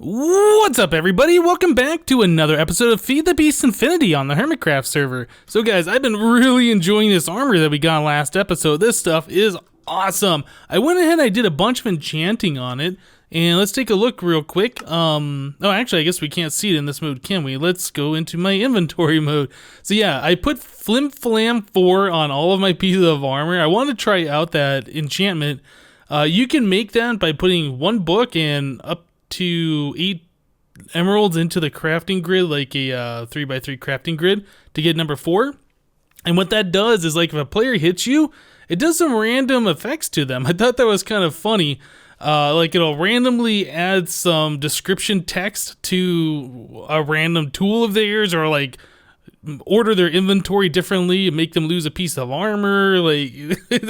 What's up, everybody? Welcome back to another episode of FTB Infinity on the HermitCraft server. So guys, I've been really enjoying this armor that we got last episode. This stuff is awesome. I went ahead and I did a bunch of enchanting on it, and let's take a look real quick. Oh, actually, I guess we can't see it in this mode, can we? Let's go into my inventory mode. So yeah, I put Flim Flam 4 on all of my pieces of armor. I wanted to try out that enchantment. You can make that by putting one book and up to 8 emeralds into the crafting grid, like a 3x3 crafting grid, to get number 4. And what that does is, like, if a player hits you, it does some random effects to them. I thought that was kind of funny. Like, it'll randomly add some description text to a random tool of theirs, or like order their inventory differently and make them lose a piece of armor, like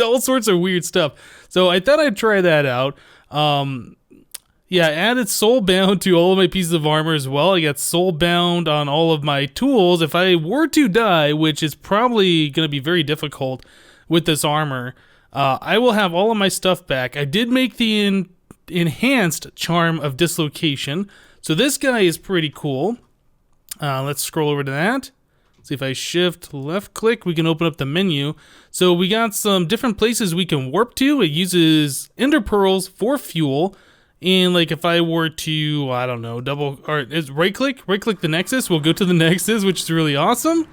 all sorts of weird stuff. So I thought I'd try that out. Yeah, I added soulbound to all of my pieces of armor as well. I got soulbound on all of my tools. If I were to die, which is probably going to be very difficult with this armor, I will have all of my stuff back. I did make the enhanced charm of dislocation. So this guy is pretty cool. Let's scroll over to that. See, if I shift left click, we can open up the menu. So we got some different places we can warp to. It uses ender pearls for fuel. And like if I were to, I don't know, right click the Nexus, we'll go to the Nexus, which is really awesome.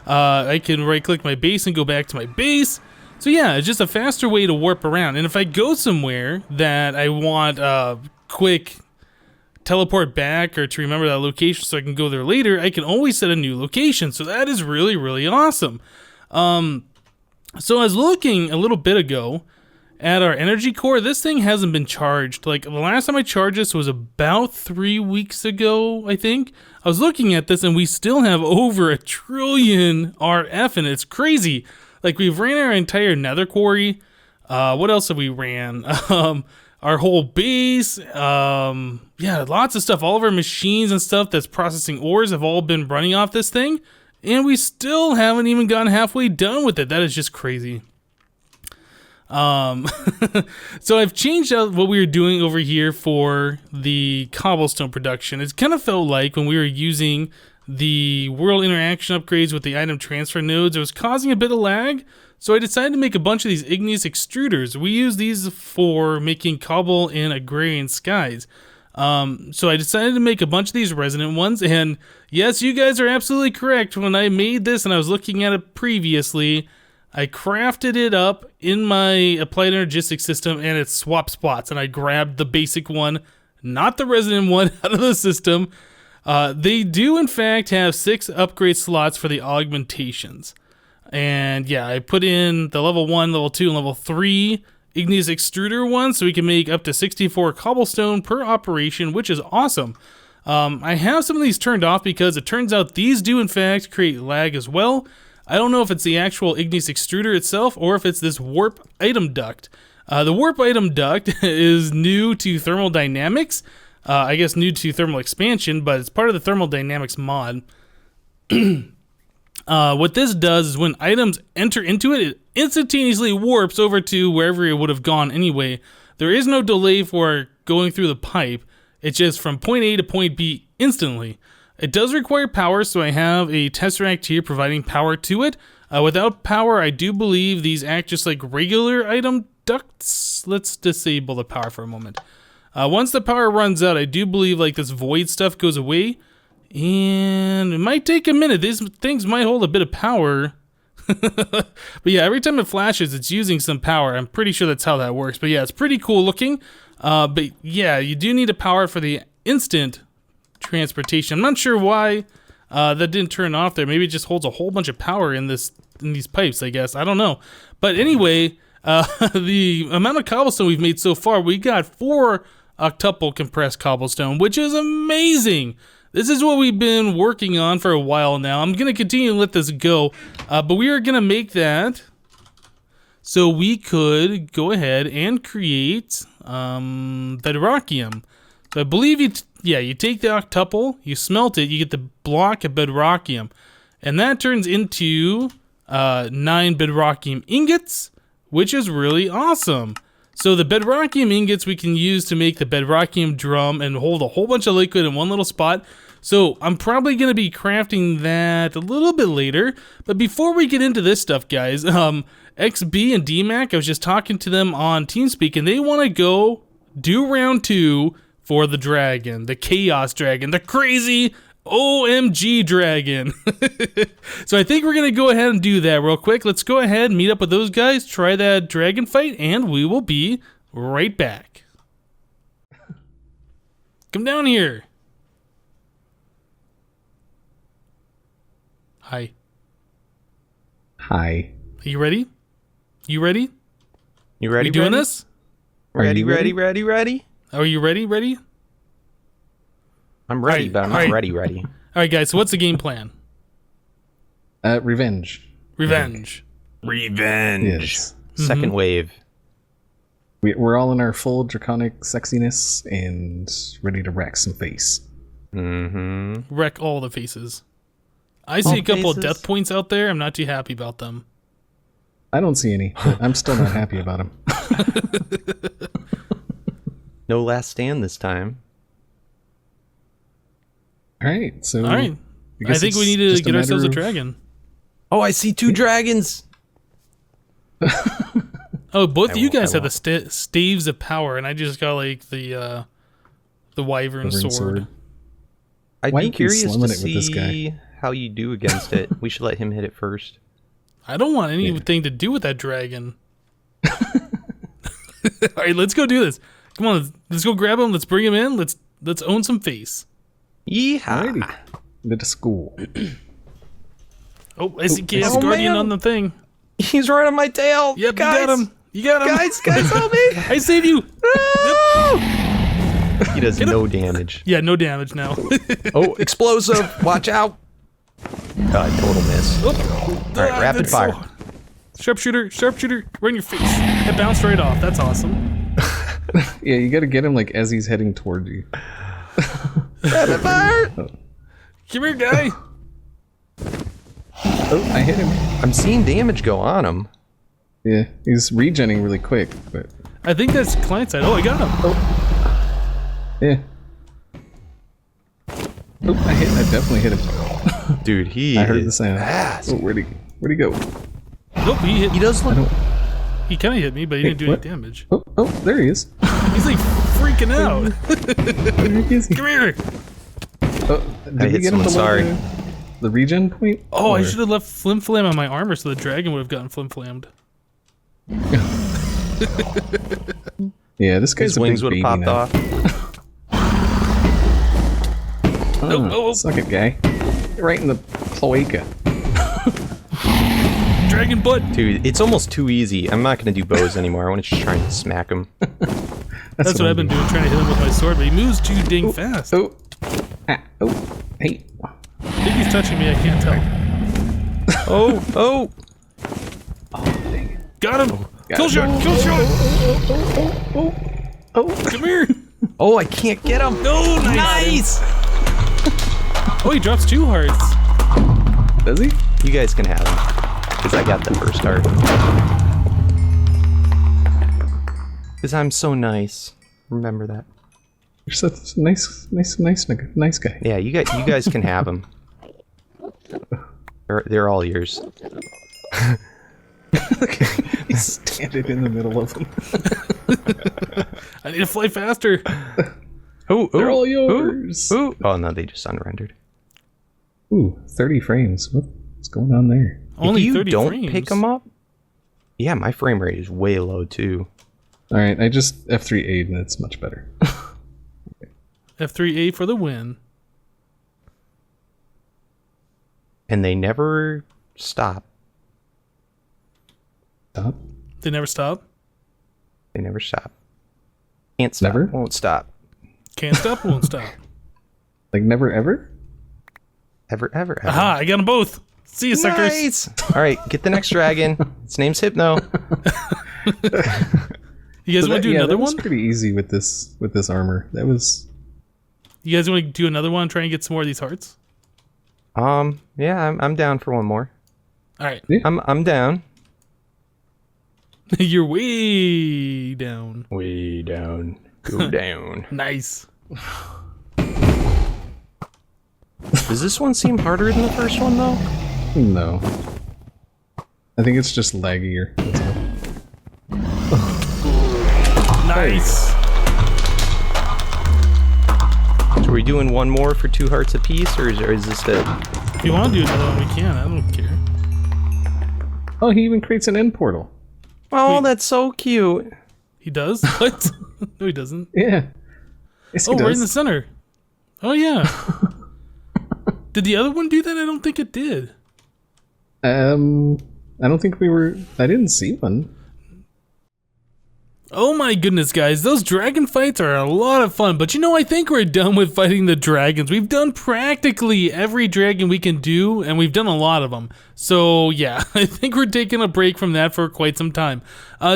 I can right click my base and go back to my base. So yeah, it's just a faster way to warp around. And if I go somewhere that I want quick teleport back or to remember that location so I can go there later, I can always set a new location. So that is really, really awesome. So I was looking a little bit ago at our energy core. This thing hasn't been charged. Like, the last time I charged this was about 3 weeks ago, I think. I was looking at this and we still have over 1 trillion RF, and it's crazy. Like, we've ran our entire nether quarry. What else have we ran? Our whole base. Yeah, lots of stuff. All of our machines and stuff that's processing ores have all been running off this thing, and we still haven't even gotten halfway done with it. That is just crazy. So I've changed out what we were doing over here for the cobblestone production. It's kind of felt like when we were using the world interaction upgrades with the item transfer nodes, it was causing a bit of lag. So I decided to make a bunch of these igneous extruders. We use these for making cobble in agrarian skies. So I decided to make a bunch of these resonant ones, and yes, you guys are absolutely correct. When I made this and I was looking at it previously, I crafted it up in my applied energistic system, and it swapped spots, and I grabbed the basic one, not the resonant one, out of the system. They do in fact have 6 upgrade slots for the augmentations. And yeah, I put in the level 1, level 2, and level 3 igneous extruder one, so we can make up to 64 cobblestone per operation, which is awesome. I have some of these turned off because it turns out these do in fact create lag as well. I don't know if it's the actual igneous extruder itself or if it's this warp item duct. The warp item duct is new to thermodynamics. I guess new to thermal expansion, but it's part of the thermodynamics mod. What this does is when items enter into it, it instantaneously warps over to wherever it would have gone anyway. There is no delay for going through the pipe. It's just from point A to point B instantly. It does require power, so I have a tesseract here providing power to it. Without power, I do believe these act just like regular item ducts. Let's disable the power for a moment. Once the power runs out, I do believe like this void stuff goes away. And it might take a minute. These things might hold a bit of power. But yeah, every time it flashes, it's using some power. I'm pretty sure that's how that works. But yeah, it's pretty cool looking. But yeah, you do need a power for the instant transportation. I'm not sure why that didn't turn off there. Maybe it just holds a whole bunch of power in these pipes, I guess. I don't know. But anyway, the amount of cobblestone we've made so far, we got 4 octuple compressed cobblestone, which is amazing. This is what we've been working on for a while now. I'm going to continue to let this go, but we are going to make that so we could go ahead and create bedrockium. So I believe you take the octuple, you smelt it, you get the block of bedrockium, and that turns into 9 bedrockium ingots, which is really awesome. So the bedrockium ingots we can use to make the bedrockium drum and hold a whole bunch of liquid in one little spot. So I'm probably going to be crafting that a little bit later. But before we get into this stuff, guys, XB and DMAC, I was just talking to them on TeamSpeak, and they want to go do round 2 for the dragon, the Chaos Dragon, the crazy OMG Dragon. So I think we're going to go ahead and do that real quick. Let's go ahead and meet up with those guys, try that dragon fight, and we will be right back. Come down here. Hi. Hi. Are you ready? You ready? You ready? We doing this? Ready? you ready? Are you ready? Ready? I'm ready, Alright, but I'm not alright. ready. All right, guys. So what's the game plan? Revenge. Revenge. Revenge. Yes. Second wave. We're all in our full draconic sexiness and ready to rack some face. Mm-hmm. Wreck all the faces. I see a couple of death points out there. I'm not too happy about them. I don't see any, but I'm still not happy about them. No last stand this time. All right, so All right. I think we need to get ourselves a dragon. Oh, I see 2 dragons. Oh, both of you guys I have the staves of power, and I just got like the wyvern sword. I'd Why be are you curious to slumming it with this guy? see how you do against it. We should let him hit it first. I don't want anything to do with that dragon. All right, let's go do this. Come on, let's go grab him. Let's bring him in. Let's own some face. Yeehaw. Alrighty. Bit of school. Oh, I see Chaos Oh, Guardian man. on the thing. He's right on my tail. Yep, guys, you got him. You got him. Guys, help me. I saved you. He does no damage. Yeah, no damage now. Oh, explosive. Watch out. Total miss. All right, rapid fire. Sharpshooter, right in your face. It bounced right off. That's awesome. Yeah, you gotta get him like as he's heading toward you. Rapid fire. Come here, guy. Oh, I hit him. I'm seeing damage go on him. Yeah, he's regenning really quick, but I think that's client side. Oh, I got him. yeah. Oh, I definitely hit him. Dude, he I heard the is sound. fast. Oh, where'd he go? Nope, he hit. He does look. He kind of hit me, but he didn't do what? any damage. Oh, there he is. He's like freaking out. Where is he? Come here. Oh, did I we hit get him someone, below sorry. the regen point? Oh, I Or- should have left flim flam on my armor so the dragon would have gotten flim flammed. Yeah, this guy's His a wings big would have baby popped now. off. Oh, suck it, guy. Right in the cloaca. Dragon butt. Dude, it's almost too easy. I'm not gonna do bows anymore. I want to just try and smack him. That's what I've been doing, trying to hit him with my sword, but he moves too dang fast. Oh, oh, hey. I think he's touching me. I can't tell. Oh. Dang it. Got him. Got Kill him. shot. Kill shot. Oh, Come here. Oh, I can't get him. No, nice. Oh, he drops 2 hearts. does he? You guys can have him. Because I got the first heart. Because I'm so nice. Remember that. You're such a nice guy. Yeah, you guys can have him. They're all yours. He's standing in the middle of them. I need to fly faster. They're all yours. Oh no, they just unrendered. Ooh, 30 frames. What's going on there? Only if you 30 don't frames. pick them up, yeah, my frame rate is way low too. All right, I just F3A'd and it's much better. F3A for the win. And they never stop. Stop. They never stop. They never stop. Can't stop. Never? Won't stop. Can't stop, won't stop. Like never ever? Ever. Aha, I got them both. See you, suckers. Nice. All right, get the next dragon. Its name's Hypno. You guys want to do another that was one? pretty easy with this armor. That was. You guys want to do another one? Try and get some more of these hearts? Yeah, I'm down for one more. All right. Yeah. I'm down. You're way down. Way down. Go down. Nice. Does this one seem harder than the first one, though? No. I think it's just laggier. That's all. Nice. So are we doing one more for 2 hearts apiece, or is this it? If you want to do another one, we can. I don't care. Oh, he even creates an end portal. Oh, that's so cute. He does? What? No, he doesn't. Yeah. Yes, he Oh, does. right in the center. Oh, yeah. Did the other one do that? I don't think it did. I don't think we were... I didn't see one. Oh my goodness, guys, those dragon fights are a lot of fun, but you know, I think we're done with fighting the dragons. We've done practically every dragon we can do, and we've done a lot of them. So yeah, I think we're taking a break from that for quite some time.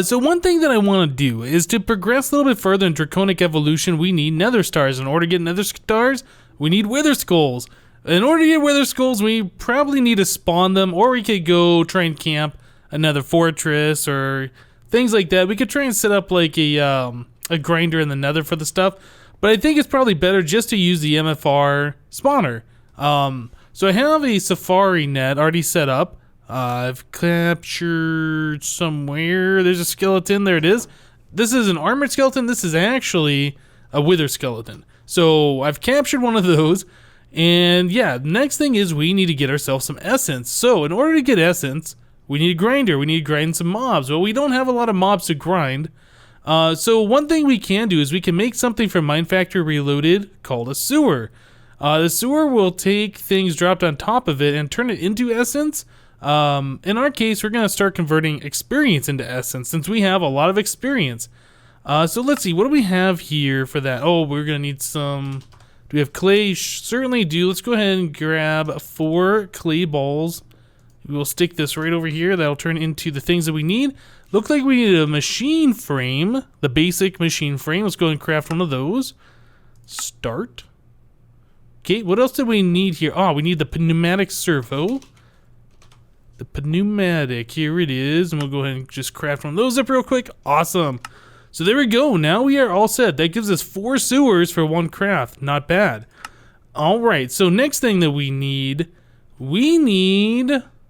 So one thing that I want to do is to progress a little bit further in Draconic Evolution, we need nether stars. In order to get nether stars, we need wither skulls. In order to get wither skulls, we probably need to spawn them, or we could go try and camp another fortress or things like that. We could try and set up like a grinder in the nether for the stuff, but I think it's probably better just to use the MFR spawner. So I have a safari net already set up. I've captured somewhere. There's a skeleton. There it is. This is an armored skeleton. This is actually a wither skeleton. So I've captured one of those. And yeah, the next thing is we need to get ourselves some essence. So in order to get essence, we need a grinder. We need to grind some mobs. Well, we don't have a lot of mobs to grind. So one thing we can do is we can make something from Minefactory Reloaded called a sewer. The sewer will take things dropped on top of it and turn it into essence. In our case, we're going to start converting experience into essence since we have a lot of experience. So let's see, what do we have here for that? Oh, we're going to need some... Do we have clay? Certainly do. Let's go ahead and grab 4 clay balls. We'll stick this right over here. That'll turn into the things that we need. Looks like we need a machine frame, the basic machine frame. Let's go ahead and craft one of those. Start. Okay, what else did we need here? Oh, we need the pneumatic servo. The pneumatic, here it is. And we'll go ahead and just craft one of those up real quick. Awesome. So there we go. Now we are all set. That gives us 4 sewers for 1 craft. Not bad. All right, so next thing that we need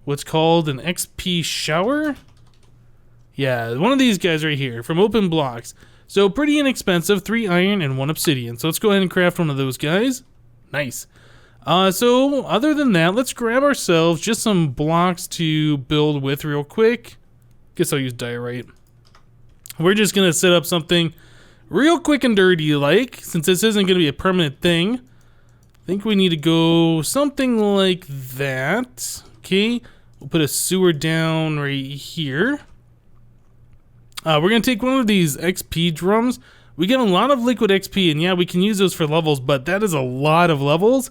what's called an XP shower. Yeah, one of these guys right here from Open Blocks. So pretty inexpensive, 3 iron and 1 obsidian. So let's go ahead and craft one of those guys. Nice. So other than that, let's grab ourselves just some blocks to build with real quick. Guess I'll use diorite. We're just going to set up something real quick and dirty like, since this isn't going to be a permanent thing. I think we need to go something like that. Okay, we'll put a sewer down right here. We're going to take one of these XP drums. We get a lot of liquid XP, and yeah, we can use those for levels, but that is a lot of levels.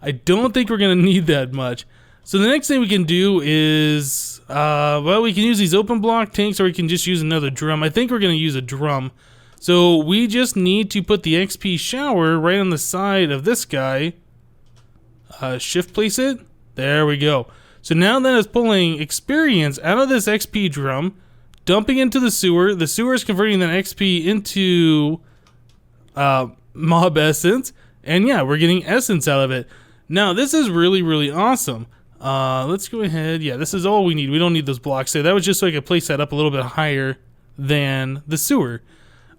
I don't think we're going to need that much. So the next thing we can do is, well, we can use these open block tanks, or we can just use another drum. I think we're going to use a drum. So we just need to put the XP shower right on the side of this guy. Shift place it. There we go. So now that is pulling experience out of this XP drum, dumping into the sewer. The sewer is converting that XP into mob essence. And yeah, we're getting essence out of it. Now this is really, really awesome. Let's go ahead. Yeah, this is all we need. We don't need those blocks there. That was just so I could place that up a little bit higher than the sewer.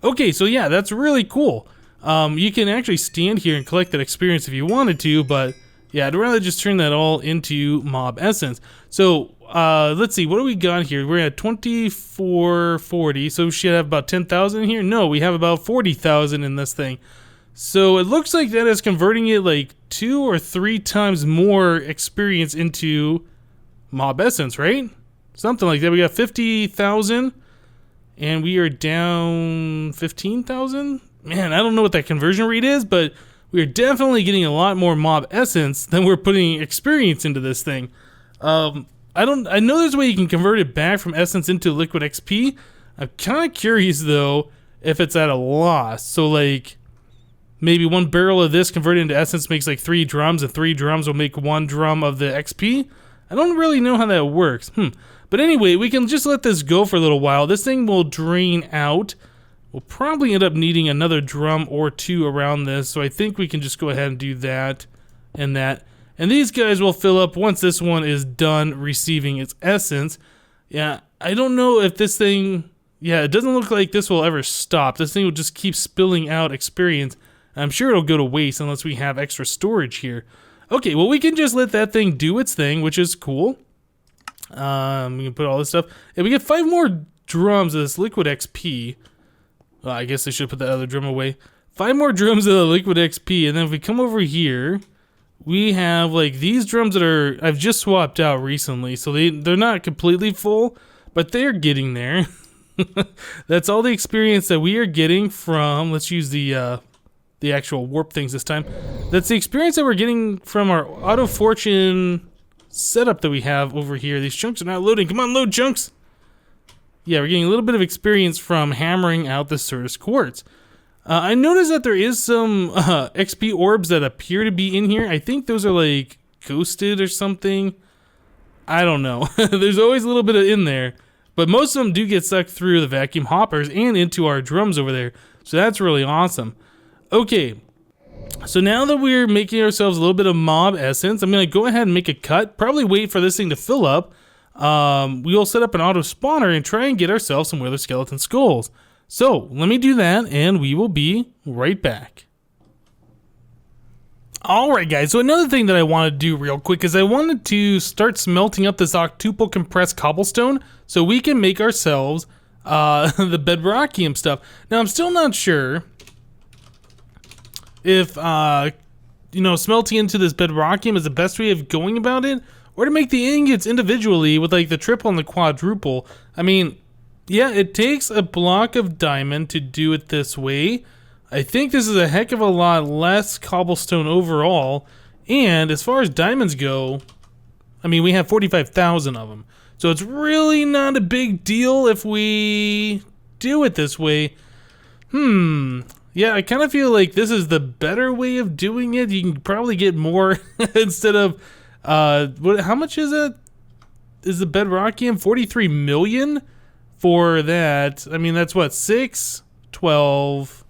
Okay, so yeah, that's really cool. You can actually stand here and collect that experience if you wanted to, but yeah, I'd rather just turn that all into mob essence. So let's see, what do we got here? We're at 2440, so we should have about 10,000 here. No, we have about 40,000 in this thing. So it looks like that is converting it like 2 or 3 times more experience into mob essence, right? Something like that. We got 50,000 and we are down 15,000. Man, I don't know what that conversion rate is, but we are definitely getting a lot more mob essence than we're putting experience into this thing. I know there's a way you can convert it back from essence into liquid XP. I'm kind of curious though if it's at a loss. So like maybe 1 barrel of this converted into essence makes like 3 drums, and 3 drums will make 1 drum of the XP. I don't really know how that works. But anyway, we can just let this go for a little while. This thing will drain out. We'll probably end up needing another drum or two around this, so I think we can just go ahead and do that and that. And these guys will fill up once this one is done receiving its essence. Yeah, I don't know if this thing... Yeah, it doesn't look like this will ever stop. This thing will just keep spilling out experience. I'm sure it'll go to waste unless we have extra storage here. Okay, well, we can just let that thing do its thing, which is cool. We can put all this stuff. And we get 5 more drums of this liquid XP. Well, I guess I should put that other drum away. 5 more drums of the liquid XP, and then if we come over here, we have like these drums that are I've just swapped out recently, so they're not completely full, but they're getting there. That's all the experience that we are getting from. Let's use the actual warp things this time. That's the experience that we're getting from our auto fortune setup that we have over here. These chunks are not loading. Come on, load chunks. Yeah, we're getting a little bit of experience from hammering out the Certus quartz. I noticed that there is some XP orbs that appear to be in here. I think those are like ghosted or something. I don't know. There's always a little bit of in there. But most of them do get sucked through the vacuum hoppers and into our drums over there. So that's really awesome. Okay. So now that we're making ourselves a little bit of mob essence, I'm going to go ahead and make a cut. Probably wait for this thing to fill up. We'll set up an auto spawner and try and get ourselves some wither skeleton skulls. So let me do that and we will be right back. Alright guys, so another thing that I want to do real quick is I wanted to start smelting up this octuple compressed cobblestone so we can make ourselves the bedrockium stuff. Now I'm still not sure if smelting into this bedrockium is the best way of going about it, or to make the ingots individually with like the triple and the quadruple. I mean, yeah, it takes a block of diamond to do it this way. I think this is a heck of a lot less cobblestone overall, and as far as diamonds go, I mean, we have 45,000 of them, so it's really not a big deal if we do it this way. Yeah, I kind of feel like this is the better way of doing it. You can probably get more instead of, how much is it? Is the bedrockium 43 million for that? I mean, that's what, 6, 12...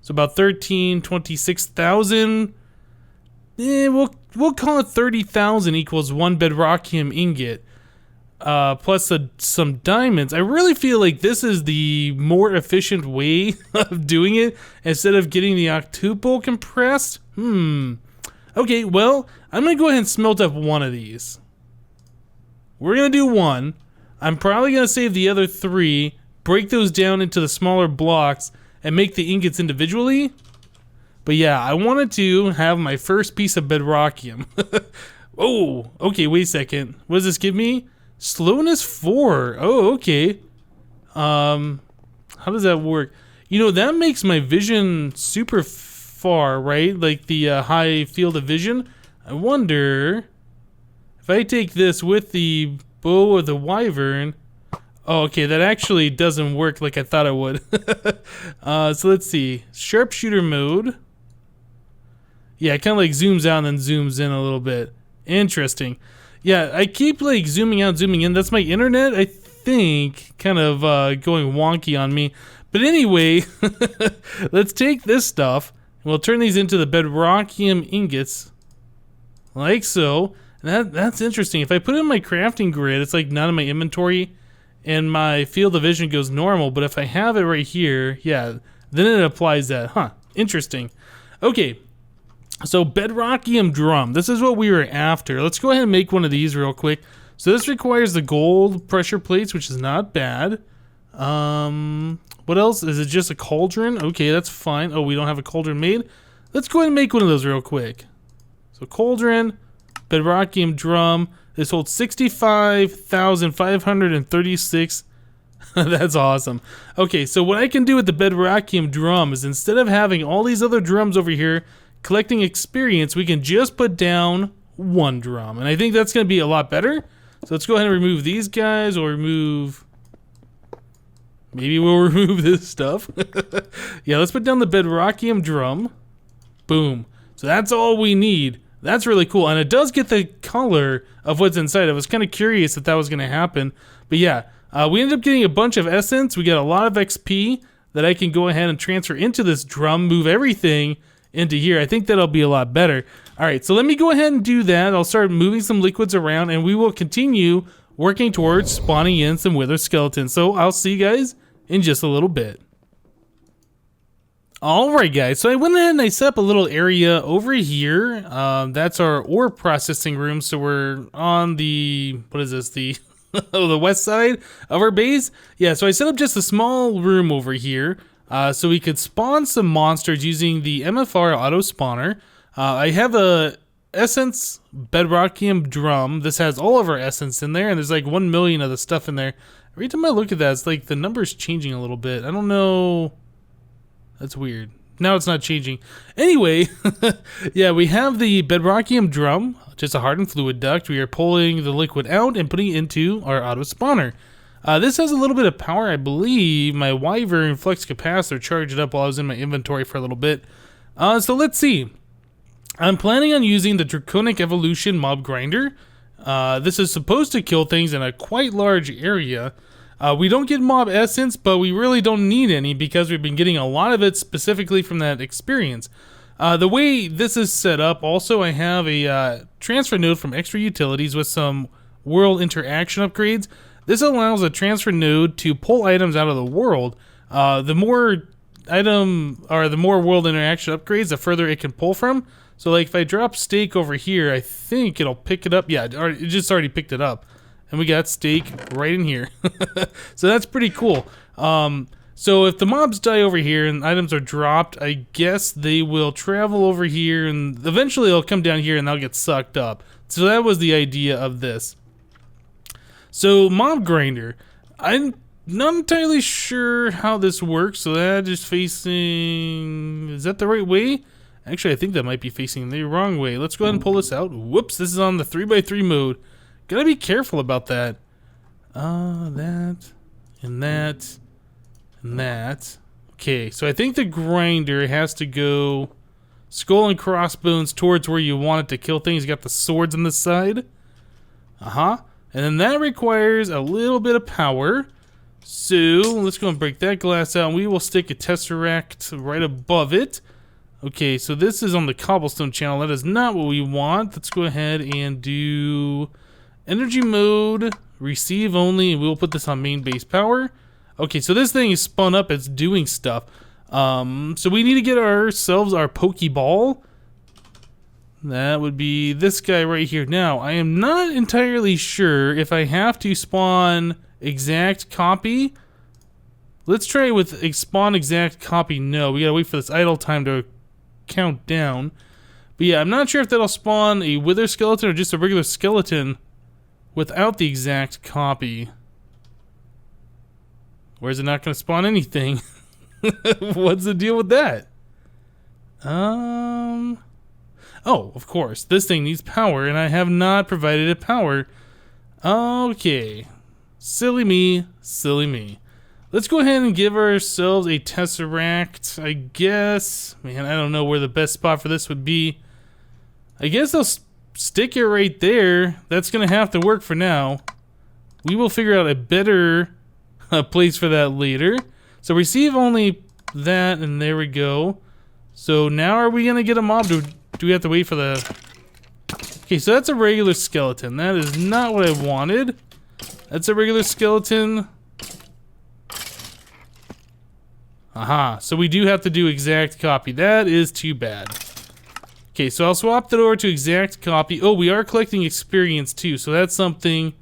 So about 26,000. We'll call it 30,000 equals 1 bedrockium ingot, plus some diamonds. I really feel like this is the more efficient way of doing it instead of getting the octuple compressed. Okay, well, I'm gonna go ahead and smelt up one of these. We're gonna do one. I'm probably gonna save the other 3, break those down into the smaller blocks, and make the ingots individually. But yeah, I wanted to have my first piece of bedrockium. Oh, okay, wait a second. What does this give me? Slowness 4. Oh, okay. How does that work? You know, that makes my vision super far, right? Like the high field of vision. I wonder if I take this with the bow or the wyvern. Oh, okay, that actually doesn't work like I thought it would. So let's see. Sharpshooter mode. Yeah, it kind of like zooms out and then zooms in a little bit. Interesting. Yeah, I keep like zooming out, zooming in. That's my internet, I think, kind of going wonky on me. But anyway, let's take this stuff and we'll turn these into the bedrockium ingots. Like so. And that's interesting. If I put it in my crafting grid, it's like not in my inventory. And my field of vision goes normal, but if I have it right here, yeah, then it applies that. Huh, interesting. Okay, so bedrockium drum. This is what we were after. Let's go ahead and make one of these real quick. So this requires the gold pressure plates, which is not bad. What else? Is it just a cauldron? Okay, that's fine. Oh, we don't have a cauldron made. Let's go ahead and make one of those real quick. So cauldron, bedrockium drum. This holds 65,536. That's awesome. Okay, so what I can do with the bedrockium drum is instead of having all these other drums over here collecting experience, we can just put down one drum. And I think that's going to be a lot better. So let's go ahead and remove these guys, or remove... Maybe we'll remove this stuff. Yeah, let's put down the bedrockium drum. Boom. So that's all we need. That's really cool, and it does get the color of what's inside. I was kind of curious if that was going to happen, but yeah, we ended up getting a bunch of essence. We got a lot of XP that I can go ahead and transfer into this drum, move everything into here. I think that'll be a lot better. All right, so let me go ahead and do that. I'll start moving some liquids around, and we will continue working towards spawning in some wither skeletons. So I'll see you guys in just a little bit. Alright guys, so I went ahead and I set up a little area over here. That's our ore processing room, so we're on the, what is this, the the west side of our base. Yeah, so I set up just a small room over here so we could spawn some monsters using the MFR auto spawner. I have a essence bedrockium drum. This has all of our essence in there, and there's like 1 million of the stuff in there. Every time I look at that, it's like the number's changing a little bit. I don't know. That's weird. Now it's not changing. Anyway, yeah, we have the bedrockium drum, just a hardened fluid duct. We are pulling the liquid out and putting it into our auto spawner. This has a little bit of power, I believe. My Wyvern Flex Capacitor charged up while I was in my inventory for a little bit. So let's see. I'm planning on using the Draconic Evolution mob grinder. This is supposed to kill things in a quite large area. We don't get mob essence, but we really don't need any because we've been getting a lot of it specifically from that experience. The way this is set up, also I have a transfer node from extra utilities with some world interaction upgrades. This allows a transfer node to pull items out of the world. The more world interaction upgrades, the further it can pull from. So like if I drop steak over here, I think it'll pick it up. Yeah, it just already picked it up. And we got steak right in here. So that's pretty cool. So if the mobs die over here and items are dropped, I guess they will travel over here and eventually they'll come down here and they'll get sucked up. So that was the idea of this. So mob grinder, I'm not entirely sure how this works. So that is facing, is that the right way? Actually, I think that might be facing the wrong way. Let's go ahead and pull this out. Whoops, this is on the 3x3 mode. Gotta be careful about that. That, and that, and that. Okay, so I think the grinder has to go skull and crossbones towards where you want it to kill things. You got the swords on this side. And then that requires a little bit of power. So let's go and break that glass out, and we will stick a tesseract right above it. Okay, so this is on the cobblestone channel. That is not what we want. Let's go ahead and do energy mode, receive only, and we'll put this on main base power. Okay, so this thing is spun up, it's doing stuff. So we need to get ourselves our Pokeball. That would be this guy right here. Now, I am not entirely sure if I have to spawn exact copy. Let's try with spawn exact copy. No, we gotta wait for this idle time to count down. But yeah, I'm not sure if that'll spawn a wither skeleton or just a regular skeleton without the exact copy. Or is it not going to spawn anything? What's the deal with that? Oh, of course. This thing needs power, and I have not provided it power. Okay. Silly me. Silly me. Let's go ahead and give ourselves a tesseract, I guess. Man, I don't know where the best spot for this would be. I guess I'll stick it right there. That's gonna have to work for now. We will figure out a better place for that later. So receive only that, and there we go. So now are we gonna get a mob? Do we have to wait for the... Okay, so that's a regular skeleton. That is not what I wanted. That's a regular skeleton. Aha, so we do have to do exact copy. That is too bad. Okay, so I'll swap that over to exact copy. Oh, we are collecting experience too, so that's something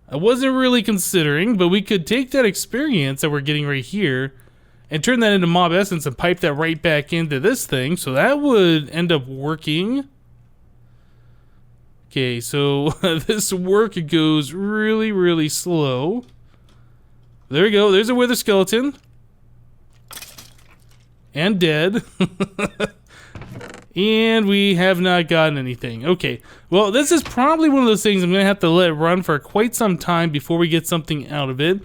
I wasn't really considering, but we could take that experience that we're getting right here and turn that into mob essence and pipe that right back into this thing, so that would end up working. Okay, so this work goes really, really slow. There we go, there's a wither skeleton. And dead. And we have not gotten anything. Okay, well, this is probably one of those things I'm going to have to let run for quite some time before we get something out of it.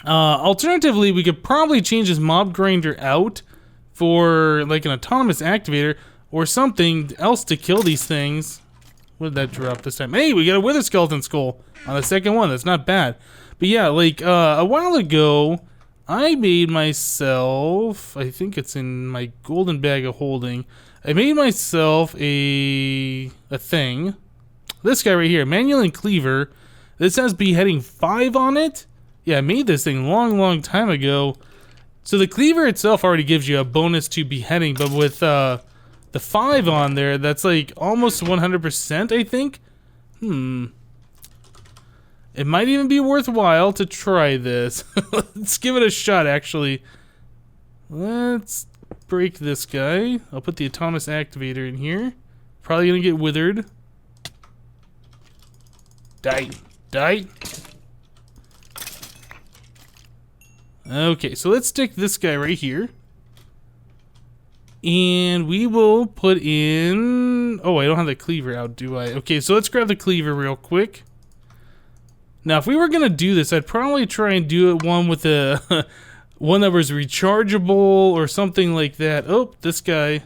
Alternatively, we could probably change this mob grinder out for like an autonomous activator, or something else to kill these things. What did that drop this time? Hey, we got a wither skeleton skull on the second one. That's not bad. But yeah, like a while ago, I made myself, I think it's in my golden bag of holding, I made myself a thing. This guy right here, manual and cleaver. This has beheading 5 on it. Yeah, I made this thing long time ago. So the cleaver itself already gives you a bonus to beheading, but with the 5 on there, that's like almost 100%, I think. It might even be worthwhile to try this. Let's give it a shot, actually. Let's break this guy. I'll put the autonomous activator in here. Probably gonna get withered. Die. Die. Okay, so let's stick this guy right here. And we will put in... Oh, I don't have the cleaver out, do I? Okay, so let's grab the cleaver real quick. Now, if we were gonna do this, I'd probably try and do it one with a one that was rechargeable or something like that. Oh, this guy.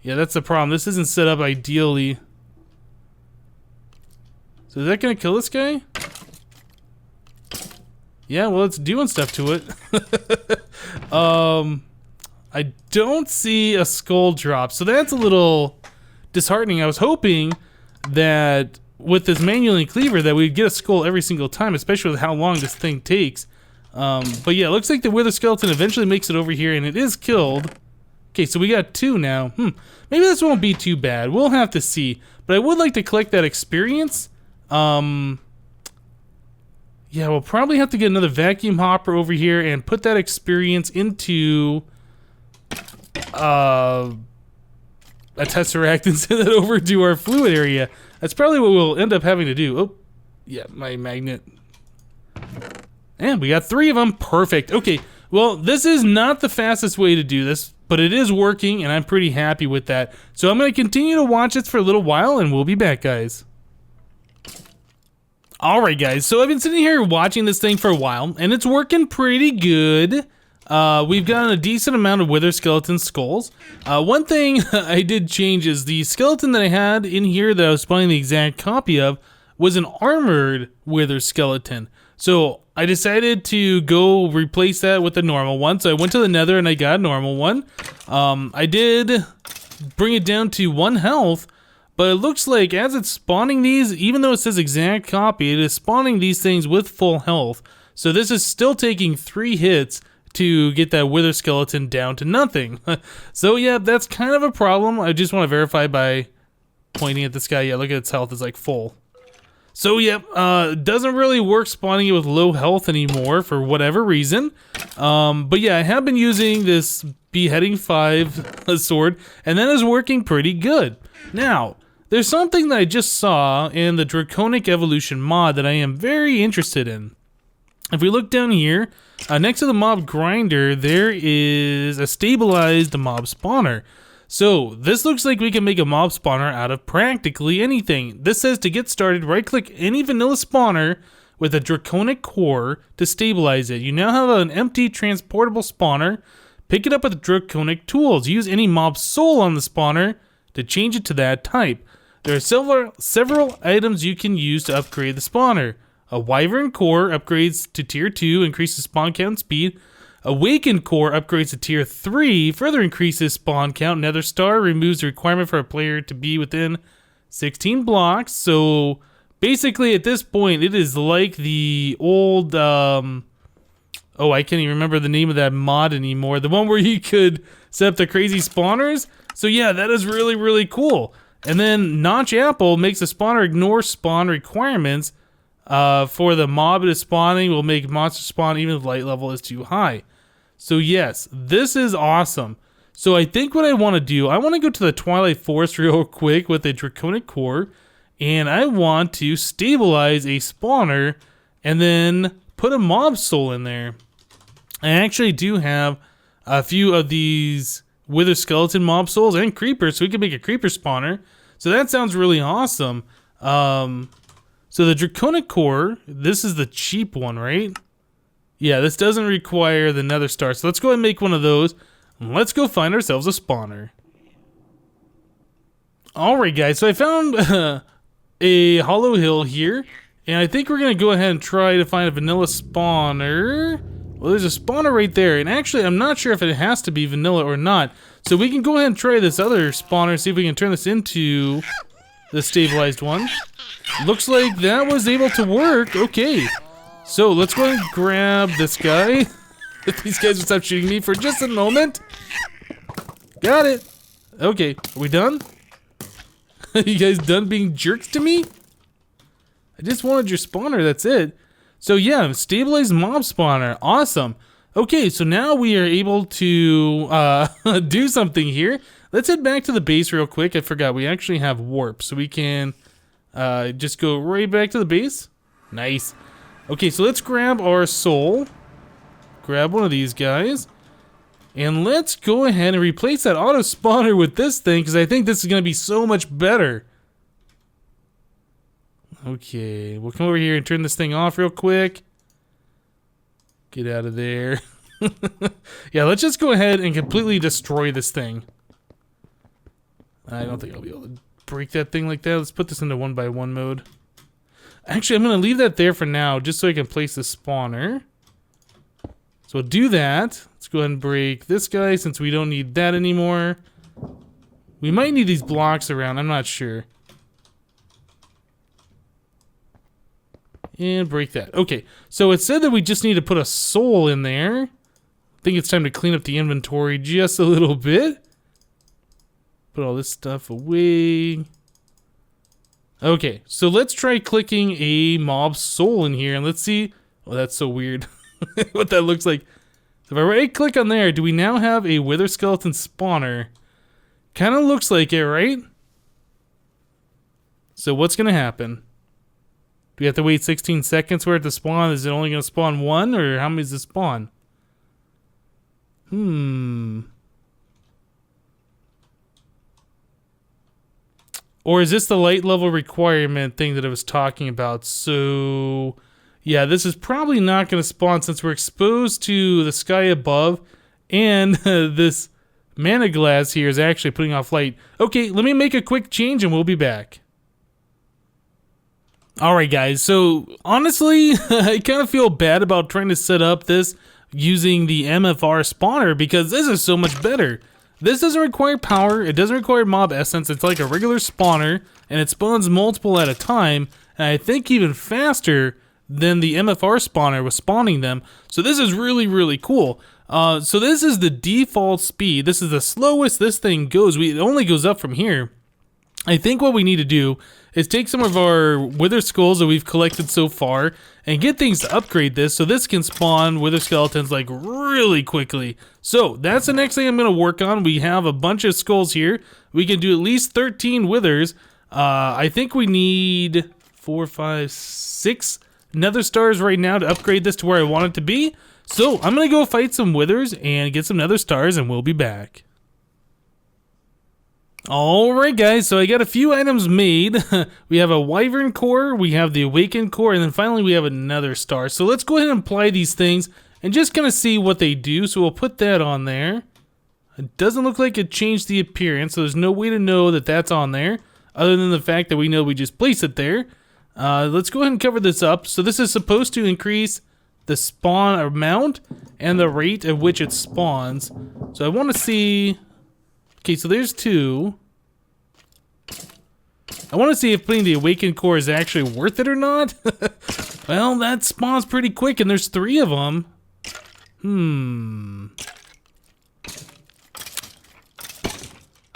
Yeah, that's the problem. This isn't set up ideally. So is that gonna kill this guy? Yeah, well, it's doing stuff to it. I don't see a skull drop, so that's a little disheartening. I was hoping that with this manual and cleaver that we'd get a skull every single time, especially with how long this thing takes. But yeah, it looks like the wither skeleton eventually makes it over here, and it is killed. Okay, so we got 2 now. Maybe this won't be too bad. We'll have to see. But I would like to collect that experience. Yeah, we'll probably have to get another vacuum hopper over here and put that experience into a tesseract and send it over to our fluid area. That's probably what we'll end up having to do. Oh, yeah, my magnet. And we got 3 of them. Perfect. Okay, well, this is not the fastest way to do this, but it is working, and I'm pretty happy with that. So I'm going to continue to watch this for a little while, and we'll be back, guys. Alright, guys, so I've been sitting here watching this thing for a while, and it's working pretty good. We've gotten a decent amount of wither skeleton skulls. One thing I did change is the skeleton that I had in here that I was spawning the exact copy of was an armored wither skeleton. So I decided to go replace that with a normal one. So I went to the nether and I got a normal one. I did bring it down to 1 health, but it looks like as it's spawning these, even though it says exact copy, it is spawning these things with full health. So this is still taking 3 hits to get that wither skeleton down to nothing. So yeah, that's kind of a problem. I just want to verify by pointing at this guy. Yeah, look at its health is like full. So yeah, it doesn't really work spawning it with low health anymore for whatever reason. But yeah, I have been using this beheading 5 sword, and that is working pretty good. Now, there's something that I just saw in the Draconic Evolution mod that I am very interested in. If we look down here, next to the mob grinder, there is a stabilized mob spawner. So this looks like we can make a mob spawner out of practically anything. This says to get started, right click any vanilla spawner with a draconic core to stabilize it. You now have an empty transportable spawner. Pick it up with draconic tools. Use any mob soul on the spawner to change it to that type. There are several items you can use to upgrade the spawner. A wyvern core upgrades to tier 2, increases spawn count and speed. Awakened core upgrades to tier 3, further increases spawn count. Nether star removes the requirement for a player to be within 16 blocks. So basically at this point it is like the old oh, I can't even remember the name of that mod anymore. The one where you could set up the crazy spawners. So yeah, that is really cool. And then Notch Apple makes the spawner ignore spawn requirements for the mob it is spawning, will make monster spawn even if light level is too high. So yes, this is awesome. So I think what I want to do, I want to go to the Twilight Forest real quick with a Draconic Core, and I want to stabilize a spawner and then put a mob soul in there. I actually do have a few of these wither skeleton mob souls and creepers, so we can make a creeper spawner. So that sounds really awesome. So the Draconic Core, this is the cheap one, right? Yeah, this doesn't require the nether star. So let's go ahead and make one of those. And let's go find ourselves a spawner. Alright guys, so I found a hollow hill here, and I think we're going to go ahead and try to find a vanilla spawner. Well, there's a spawner right there, and actually I'm not sure if it has to be vanilla or not. So we can go ahead and try this other spawner, see if we can turn this into the stabilized one. Looks like that was able to work. Okay, so let's go ahead and grab this guy. If these guys would stop shooting me for just a moment. Got it. Okay, are we done? You guys done being jerks to me? I just wanted your spawner, that's it. So yeah, stabilized mob spawner, awesome. Okay, so now we are able to do something here. Let's head back to the base real quick. I forgot, we actually have warp, so we can just go right back to the base. Nice. Okay, so let's grab our soul. Grab one of these guys. And let's go ahead and replace that auto spawner with this thing, because I think this is going to be so much better. Okay, we'll come over here and turn this thing off real quick. Get out of there. Yeah, let's just go ahead and completely destroy this thing. I don't think I'll be able to break that thing like that. Let's put this into 1x1 mode. Actually, I'm going to leave that there for now, just so I can place the spawner. So we'll do that. Let's go ahead and break this guy since we don't need that anymore. We might need these blocks around, I'm not sure. And break that. Okay, so it said that we just need to put a soul in there. I think it's time to clean up the inventory just a little bit. Put all this stuff away. Okay, so let's try clicking a mob soul in here and let's see. Oh, that's so weird. What that looks like. So if I right click on there, do we now have a wither skeleton spawner? Kind of looks like it, right? So what's gonna happen? Do we have to wait 16 seconds for it to spawn? Is it only gonna spawn one, or how many does it spawn? Or is this the light level requirement thing that I was talking about? So yeah, this is probably not going to spawn since we're exposed to the sky above, and this mana glass here is actually putting off light. Okay, let me make a quick change and we'll be back. Alright guys, so honestly, I kind of feel bad about trying to set up this using the MFR spawner because this is so much better. This doesn't require power, it doesn't require mob essence, it's like a regular spawner, and it spawns multiple at a time, and I think even faster than the MFR spawner was spawning them. So this is really, really cool. So this is the default speed. This is the slowest this thing goes. It only goes up from here. I think what we need to do is take some of our wither skulls that we've collected so far and get things to upgrade this so this can spawn wither skeletons like really quickly. So that's the next thing I'm going to work on. We have a bunch of skulls here. We can do at least 13 withers. I think we need 4, 5, 6 nether stars right now to upgrade this to where I want it to be. So I'm gonna go fight some withers and get some nether stars and we'll be back. Alright guys, so I got a few items made. We have a wyvern core, we have the awakened core, and then finally we have another star. So let's go ahead and apply these things and just kind of see what they do. So we'll put that on there. It doesn't look like it changed the appearance, so there's no way to know that that's on there other than the fact that we know we just place it there. Let's go ahead and cover this up. So this is supposed to increase the spawn amount and the rate at which it spawns. So I want to see... Okay, so there's 2. I want to see if putting the awakened core is actually worth it or not. Well, that spawns pretty quick and there's 3 of them.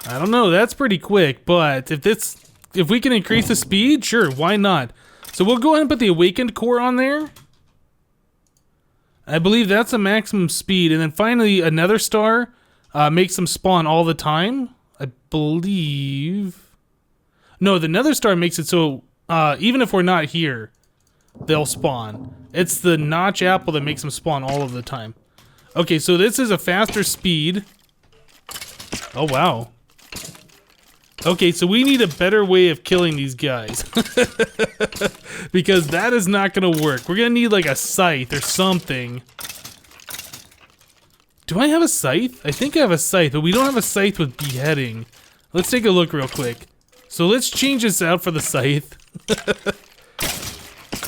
I don't know, that's pretty quick, but if we can increase the speed, sure, why not? So we'll go ahead and put the awakened core on there. I believe that's a maximum speed, and then finally another star makes them spawn all the time. I believe. No, the nether star makes it so even if we're not here, they'll spawn. It's the notch apple that makes them spawn all of the time. Okay, so this is a faster speed. Oh wow. Okay, so we need a better way of killing these guys. Because that is not gonna work. We're gonna need like a scythe or something. Do I have a scythe? I think I have a scythe, but we don't have a scythe with beheading. Let's take a look real quick. So let's change this out for the scythe.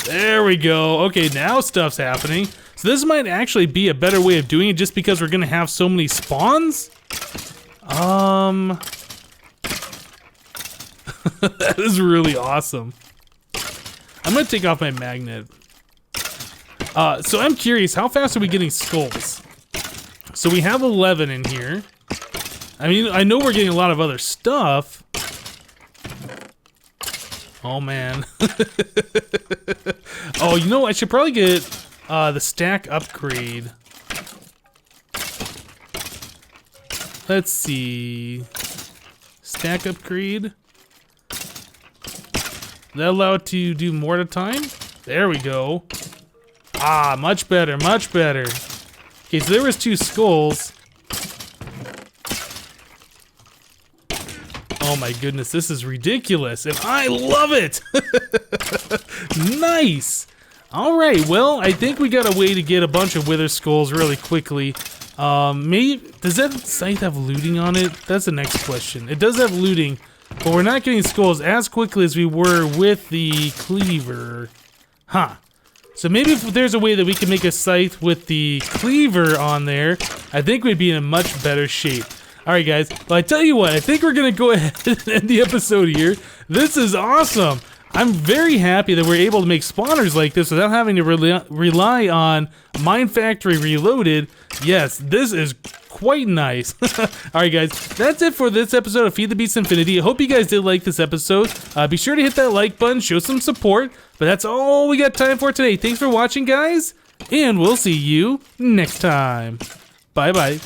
There we go. Okay, now stuff's happening. So this might actually be a better way of doing it just because we're gonna have so many spawns. That is really awesome. I'm gonna take off my magnet. So I'm curious, how fast are we getting skulls? So we have 11 in here. I mean, I know we're getting a lot of other stuff. Oh man. Oh, you know, I should probably get the stack upgrade. Let's see. Stack upgrade. That allow it to do more at a time? There we go. Ah, much better, much better. Okay, so there was 2 skulls. Oh my goodness, this is ridiculous, and I love it! Nice! Alright, well, I think we got a way to get a bunch of wither skulls really quickly. Maybe, does that scythe have looting on it? That's the next question. It does have looting, but we're not getting skulls as quickly as we were with the cleaver. Huh. So maybe if there's a way that we can make a scythe with the cleaver on there, I think we'd be in a much better shape. Alright guys, well I tell you what, I think we're gonna go ahead and end the episode here. This is awesome! I'm very happy that we're able to make spawners like this without having to rely on Mine Factory Reloaded. Yes, this is quite nice. Alright guys, that's it for this episode of Feed the Beast Infinity. I hope you guys did like this episode. Be sure to hit that like button, show some support. But that's all we got time for today. Thanks for watching guys, and we'll see you next time. Bye bye.